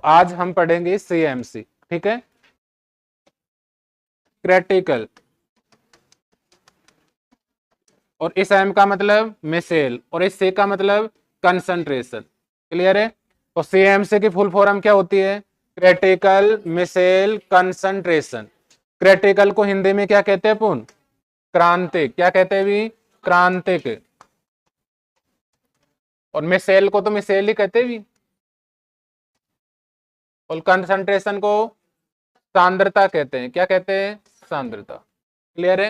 आज हम पढ़ेंगे सीएमसी, ठीक है, क्रिटिकल, और इस एम का मतलब मिसेल और इस सी का मतलब कंसंट्रेशन। क्लियर है? तो सीएमसी की फुल फॉर्म क्या होती है? Critical micelle concentration. क्रिटिकल को हिंदी में क्या कहते हैं पुन? क्रांतिक। क्या कहते हैं भी? क्रांतिक। और मिसेल को तो मिसेल ही कहते भी, और कंसंट्रेशन को सांद्रता कहते हैं। क्या कहते हैं? सांद्रता। क्लियर है?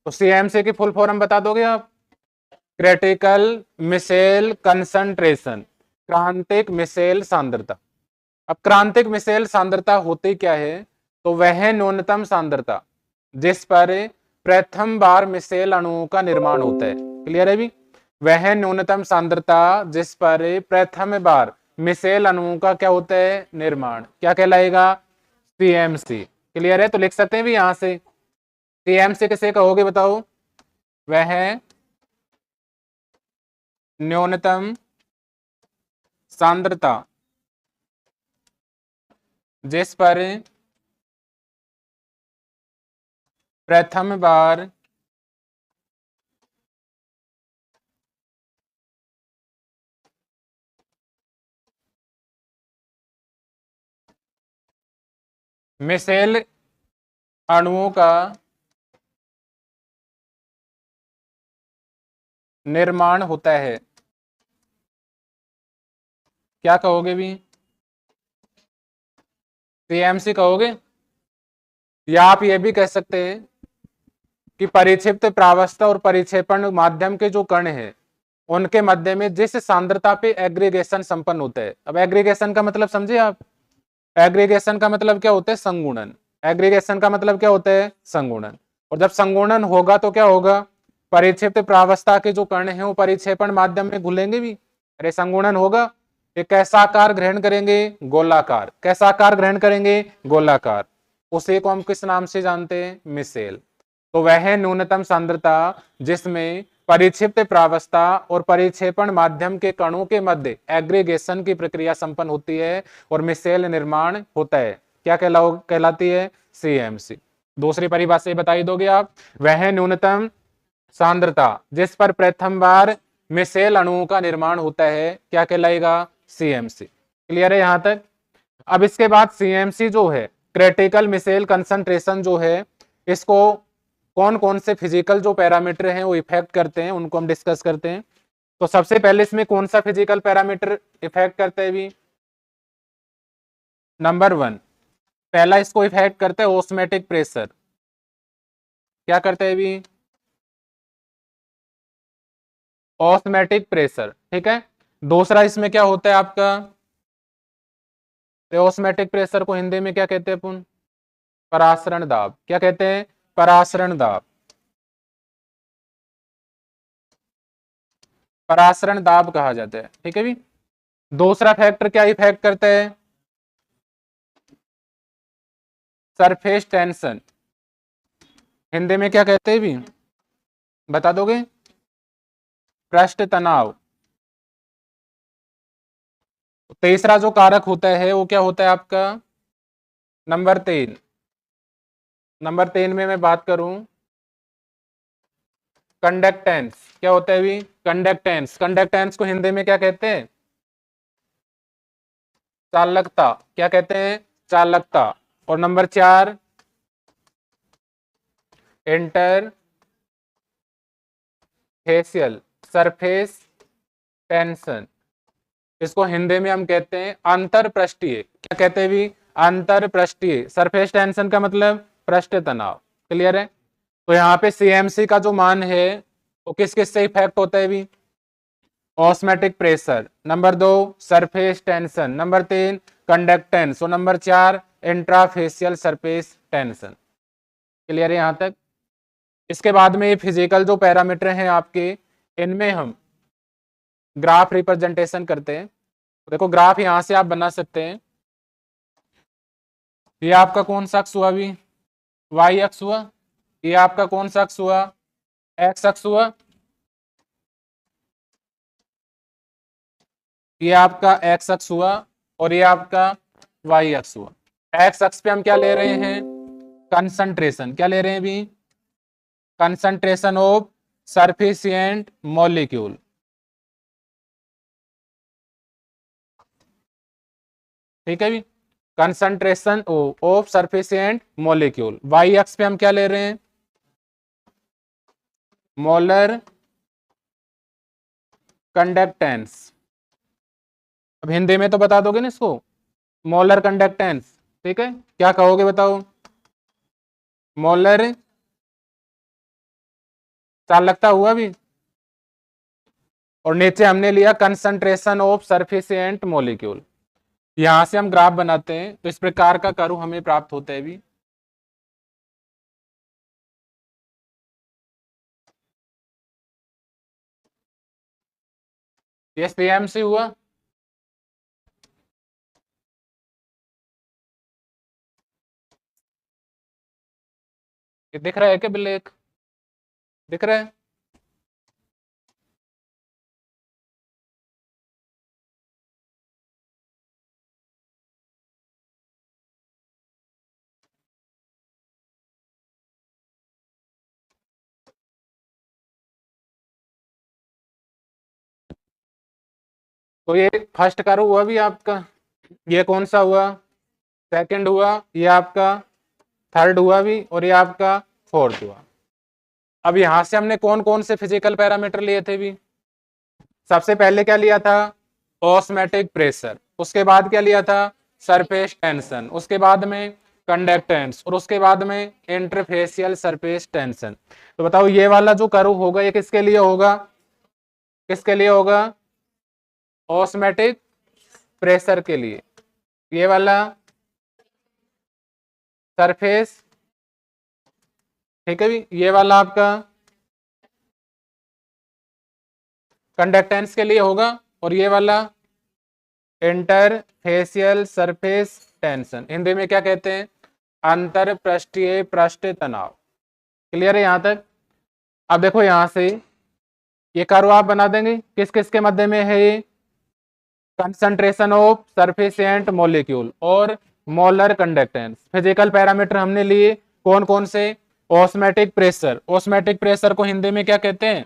तो सीएमसी की फुल फॉर्म बता दोगे आप? क्रिटिकल मिसेल कंसंट्रेशन, क्रांतिक मिसेल सांद्रता। अब क्रांतिक मिसेल सांद्रता होती क्या है? तो वह न्यूनतम सांद्रता जिस पर प्रथम बार मिसेल अणुओं का निर्माण होता है। क्लियर है भी? वह न्यूनतम सांद्रता जिस पर प्रथम बार मिसेल अणुओं का क्या होता है? निर्माण। क्या कहलाएगा? सीएमसी। क्लियर है? तो लिख सकते हैं भी यहां से। सीएमसी किसे कहोगे बताओ? वह न्यूनतम सांद्रता जिस पर प्रथम बार मिसेल अणुओं का निर्माण होता है। क्या कहोगे भी? सीएमसी कहोगे? या आप ये भी कह सकते हैं कि परिक्षिप्त प्रावस्था और परिक्षेपण माध्यम के जो कण है उनके मध्य में जिस सांद्रता पे एग्रीगेशन संपन्न होता है। अब एग्रीगेशन का मतलब समझे आप? एग्रीगेशन का मतलब क्या होता है? संगुणन। एग्रीगेशन का मतलब क्या होता है? संगुणन। और जब संगुणन होगा तो क्या होगा? परिक्षिप्त प्रावस्था के जो कण हैं वो परिक्षेपण माध्यम में घुलेंगे भी। अरे संगुणन होगा, ये कैसा आकार ग्रहण करेंगे? गोलाकार। कैसा आकार ग्रहण करेंगे? गोलाकार। उसे को हम किस नाम से जानते हैं? मिसेल। तो वह न्यूनतम सांद्रता जिसमें परिक्षिप्त प्रावस्था और परिक्षेपण माध्यम के कणों के मध्य एग्रीगेशन की प्रक्रिया संपन्न होती है और मिसेल निर्माण होता है, क्या कहलाती है? सीएमसी। दूसरी परिभाषा बताई दोगे आप? वह न्यूनतम सांद्रता जिस पर प्रथम बार मिसेल अणुओं का निर्माण होता है, क्या कहलाएगा? सीएमसी। क्लियर है यहां तक? अब इसके बाद सीएमसी जो है, क्रिटिकल मिसेल कंसंट्रेशन जो है, इसको कौन कौन से फिजिकल जो पैरामीटर हैं वो इफेक्ट करते हैं उनको हम डिस्कस करते हैं। तो सबसे पहले इसमें कौन सा फिजिकल पैरामीटर इफेक्ट करते हैं भी? नंबर 1, पहला इसको इफेक्ट करते हैं ऑस्मेटिक प्रेशर। क्या करते हैं भी? Osmotic pressure. ठीक है। दूसरा इसमें क्या होता है आपका? ऑस्मेटिक प्रेशर को हिंदी में क्या कहते हैं अपन? परासरण दाब। क्या कहते हैं? परासरण दाब। परासरण दाब कहा जाता है। ठीक है भी? दूसरा फैक्टर क्या इफेक्ट करता है? Surface tension. हिंदी में क्या कहते हैं भी? बता दोगे? पृष्ठ तनाव। तीसरा जो कारक होता है वो क्या होता है आपका? नंबर 3। नंबर 3 में मैं बात करूं, कंडक्टेंस। क्या होता है भी? कंडक्टेंस। कंडक्टेंस को हिंदी में क्या कहते हैं? चालकता। क्या कहते हैं? चालकता। और number 4, inter facial surface tension. इसको हिंदी में हम कहते हैं अंतर पृष्ठीय। क्या कहते हैं भी? अंतर पृष्ठीय। सरफेस टेंशन का मतलब पृष्ठ तनाव। क्लियर है? तो यहाँ पे सीएमसी का जो मान है वो किस किस से इफेक्ट होता है भी? Osmotic pressure. Number 2, surface tension. Number 3, conductance. और नंबर 4, इंट्राफेशियल सरफेस टेंशन। क्लियर है यहां तक? इसके बाद में ये फिजिकल जो पैरामीटर हैं आपके, इनमें हम ग्राफ रिप्रेजेंटेशन करते हैं। देखो ग्राफ यहां से आप बना सकते हैं। ये आपका कौन सा अक्ष हुआ अभी? वाई अक्ष हुआ। ये आपका कौन सा अक्ष हुआ? एक्स अक्ष हुआ। ये आपका एक्स अक्ष हुआ और ये आपका वाई अक्ष हुआ। एक्स अक्ष पे हम क्या ले रहे हैं, कंसंट्रेशन। क्या ले रहे हैं अभी, कंसंट्रेशन ऑफ सरफेसिएंट मॉलिक्यूल। ठीक है भी, कंसंट्रेशन ऑफ सरफेसिएंट मॉलिक्यूल। वाई अक्ष पे हम क्या ले रहे हैं, मोलर कंडक्टेंस। अब हिंदी में तो बता दोगे ना इसको, मोलर कंडक्टेंस। ठीक है, क्या कहोगे बताओ, मोलर चालकता हुआ भी, और नीचे हमने लिया कंसंट्रेशन ऑफ सरफेसिएंट मॉलिक्यूल। यहां से हम ग्राफ बनाते हैं तो इस प्रकार का कर्व हमें प्राप्त होता है भी। ये सेम से हुआ, ये दिख रहा है क्या ब्लैक, दिख रहा है। तो ये फर्स्ट कर्व हुआ भी आपका, ये कौन सा हुआ, सेकंड हुआ, ये आपका थर्ड हुआ भी, और ये आपका फोर्थ हुआ। अब यहां से हमने कौन कौन से फिजिकल पैरामीटर लिए थे भी, सबसे पहले क्या लिया था, ऑस्मैटिक प्रेशर, उसके बाद क्या लिया था, सरफेस टेंशन, उसके बाद में कंडक्टेंस, और उसके बाद में इंटरफेसियल सरफेस टेंशन। तो बताओ ये वाला जो कर्व होगा ये किसके लिए होगा, किसके लिए होगा, ऑस्मैटिक प्रेशर के लिए। ये वाला सरफेस, ठीक है भी, ये वाला आपका कंडक्टेंस के लिए होगा, और ये वाला इंटरफेसियल सरफेस टेंशन, हिंदी में क्या कहते हैं, अंतर पृष्ठीय पृष्ठ तनाव। क्लियर है यहां तक। अब देखो यहां से ये कर्व आप बना देंगे, किस किस के मध्य में है ये, कंसंट्रेशन ऑफ सरफेसिएंट मॉलिक्यूल और मोलर कंडक्टेंस। फिजिकल पैरामीटर हमने लिए कौन कौन से, ऑस्मैटिक प्रेशर, ऑस्मैटिक प्रेशर को हिंदी में क्या कहते हैं,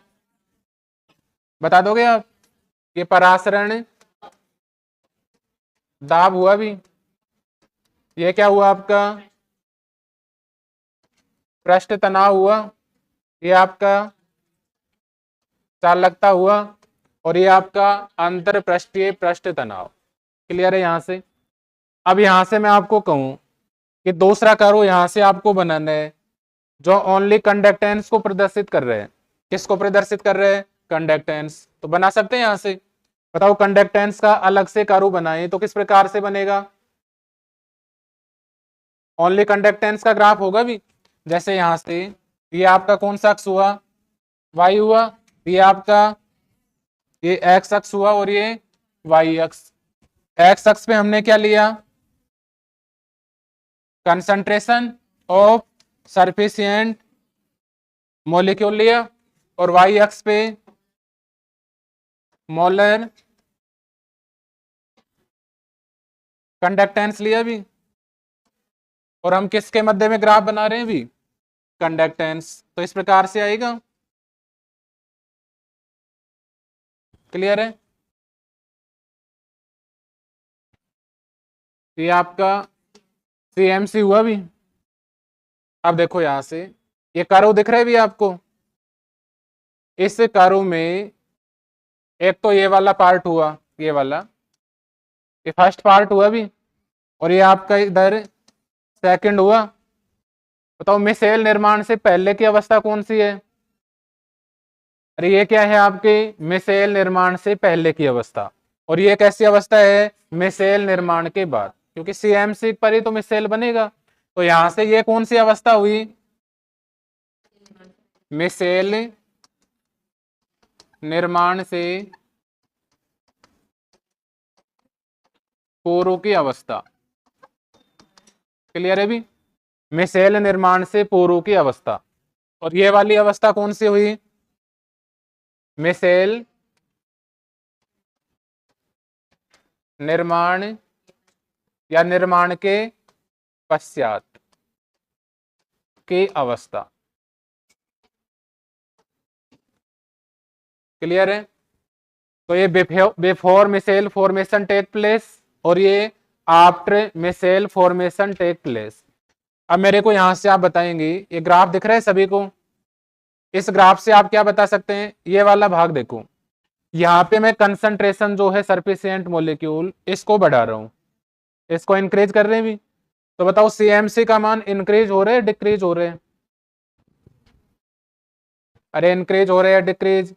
बता दोगे आप, ये परासरण दाब हुआ भी, ये क्या हुआ आपका, पृष्ठ तनाव हुआ, ये आपका चालकता हुआ, और ये आपका अंतर पृष्ठीय पृष्ठ तनाव। क्लियर है यहां से। अब यहां से मैं आपको कहूं कि दूसरा कर्व यहां से आपको बनाना है जो ओनली कंडक्टेंस को प्रदर्शित कर रहे हैं। किसको प्रदर्शित कर रहे हैं, कंडक्टेंस। तो बना सकते हैं यहां से, बताओ कंडक्टेंस का अलग से कर्व बनाए तो किस प्रकार से बनेगा, ओनली कंडक्टेंस का ग्राफ होगा भी, जैसे यहां से ये आपका कौन सा अक्ष हुआ, वाई हुआ, ये आपका ये एक्स अक्ष हुआ, और ये वाई अक्ष। एक्स अक्ष पे हमने क्या लिया, कंसंट्रेशन ऑफ सरफेसिएंट मॉलिक्यूल लिया, और वाई अक्ष पे मोलर कंडक्टेंस लिया भी, और हम किसके मध्य में ग्राफ बना रहे हैं भी, कंडक्टेंस। तो इस प्रकार से आएगा। क्लियर है, ये आपका सीएमसी हुआ भी। अब देखो यहां से ये कर्व दिख रहा है भी आपको, इस कर्व में एक तो ये वाला पार्ट हुआ, ये वाला, ये फर्स्ट पार्ट हुआ भी, और ये आपका इधर सेकंड हुआ। बताओ मिसेल निर्माण से पहले की अवस्था कौन सी है, अरे ये क्या है आपके, मिसेल निर्माण से पहले की अवस्था, और ये कैसी अवस्था है, मिसेल निर्माण के बाद, क्योंकि सीएमसी पर ही तो मिसेल बनेगा। तो यहां से ये कौन सी अवस्था हुई, मिसेल निर्माण से पूर्व की अवस्था। क्लियर है भी, मिसेल निर्माण से पूर्व की अवस्था। और ये वाली अवस्था कौन सी हुई, मिसेल निर्माण या निर्माण के पश्चात की अवस्था। क्लियर है? तो ये before micelle formation take place और ये after micelle formation take place. अब मेरे को यहां से आप बताएंगे, ये ग्राफ दिख रहा है सभी को? इस ग्राफ से आप क्या बता सकते हैं? ये वाला भाग देखो, यहाँ पे मैं कंसंट्रेशन जो है सर्फिशिएंट मॉलिक्यूल इसको बढ़ा रहा हूं, इसको इंक्रीज कर रहे हैं भी। तो बताओ सीएमसी का मान इंक्रीज हो रहे हैं डिक्रीज हो रहे हैं? अरे इंक्रीज हो रहे हैं डिक्रीज?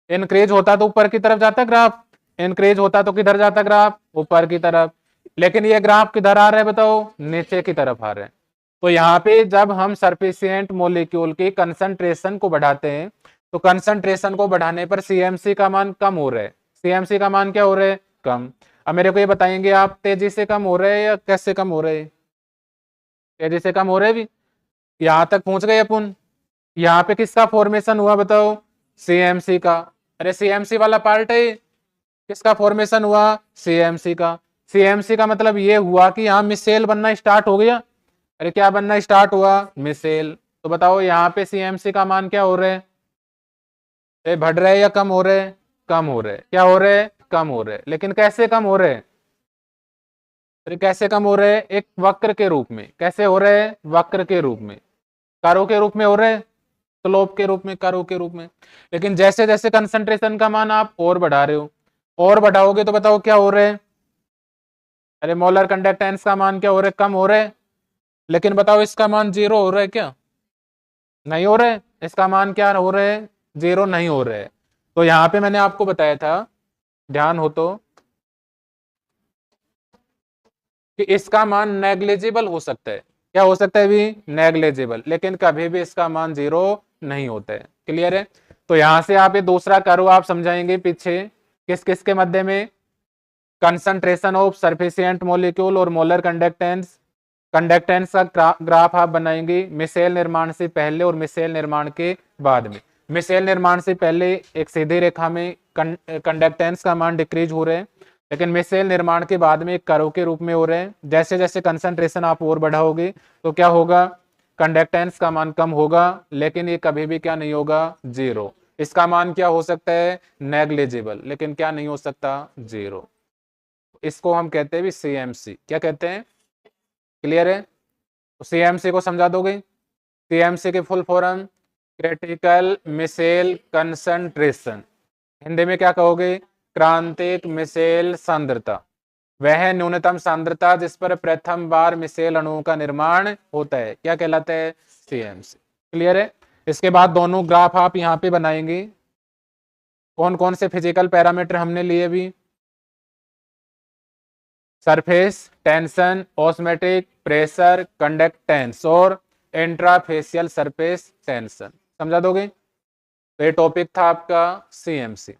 इंक्रीज होता तो ऊपर की तरफ जाता ग्राफ, इंक्रीज होता तो किधर जाता ग्राफ? ऊपर की तरफ। लेकिन ये ग्राफ किधर आ रहा है बताओ? नीचे की तरफ आ रहे हैं। तो यहाँ पे जब हम सर्फिशिएंट मॉलिक्यूल की कंसंट्रेशन को बढ़ाते हैं तो कंसंट्रेशन को बढ़ाने पर सीएमसी का मान कम हो रहा है। सीएमसी का मान क्या हो रहा है? कम। अब मेरे को ये बताएंगे आप, तेजी से कम हो रहे हैं या कैसे कम हो रहे हैं? तेजी से कम हो रहे भी। यहां तक पहुंच गए अपन। यहाँ पे किसका फॉर्मेशन हुआ बताओ? सीएमसी का। अरे सीएमसी वाला पार्ट है, किसका फॉर्मेशन हुआ? सीएमसी का। सीएमसी का मतलब ये हुआ कि यहाँ मिसेल बनना स्टार्ट हो गया। अरे क्या बनना स्टार्ट हुआ? मिसेल। तो बताओ यहाँ पे सीएमसी का मान क्या हो रहे हैं? बढ़ रहे या कम हो रहे? कम हो रहे। क्या हो रहे? कम हो रहे। लेकिन कैसे कम हो रहे? अरे कैसे कम हो रहे? एक वक्र के रूप में। कैसे हो रहे? वक्र के रूप में, कर्व के रूप में हो रहे, स्लोप के रूप में, कर्व के रूप में। लेकिन जैसे जैसे कंसंट्रेशन का मान आप और बढ़ा रहे हो, और बढ़ाओगे तो बताओ क्या हो रहे? अरे मोलर कंडक्टेंस का मान क्या हो रहे? कम हो रहे। लेकिन बताओ इसका मान 0 हो रहा है क्या? नहीं हो रहे। इसका मान क्या हो रहे? 0 नहीं हो रहे। तो यहाँ पे मैंने आपको बताया था, ध्यान हो तो, कि इसका मान नेग्लिजिबल हो सकता है। क्या हो सकता है भी? नेग्लिजिबल। लेकिन कभी भी इसका मान 0 नहीं होता है। क्लियर है? तो यहां से आप ये दूसरा कर्व आप समझाएंगे पीछे, किस किस के मध्य में? कंसंट्रेशन ऑफ सर्फिशिएंट मॉलिक्यूल और मोलर कंडक्टेंस। कंडक्टेंस का ग्राफ आप बनाएंगे मिसेल निर्माण से पहले और मिसेल निर्माण के बाद में। मिसेल निर्माण से पहले एक सीधी रेखा में कंडक्टेंस का मान डिक्रीज हो रहे हैं, लेकिन मिसेल निर्माण के बाद में एक कर्व के रूप में हो रहे हैं। जैसे जैसे कंसंट्रेशन आप और बढ़ाओगे तो क्या होगा? कंडक्टेंस का मान कम होगा, लेकिन ये कभी भी क्या नहीं होगा? 0। इसका मान क्या हो सकता है? नेग्लिजिबल। लेकिन क्या नहीं हो सकता? 0। इसको हम कहते हैं भी सीएमसी। क्या कहते हैं? क्लियर है? तो सीएमसी को समझा दोगे? सीएमसी की full form critical micelle concentration. Hindi में क्या कहोगे? क्रांतिक मिसेल सांद्रता। वह न्यूनतम सांद्रता जिस पर प्रथम बार मिसेल अणुओं का निर्माण होता है, क्या कहलाता है? सीएमसी। क्लियर है? इसके बाद दोनों ग्राफ आप यहाँ पे बनाएंगे। कौन कौन से फिजिकल पैरामीटर हमने लिए भी? Surface tension, osmotic pressure, conductance और इंट्राफेशियल सरफेस टेंशन। समझा दोगे? तो ये टॉपिक था आपका सीएमसी।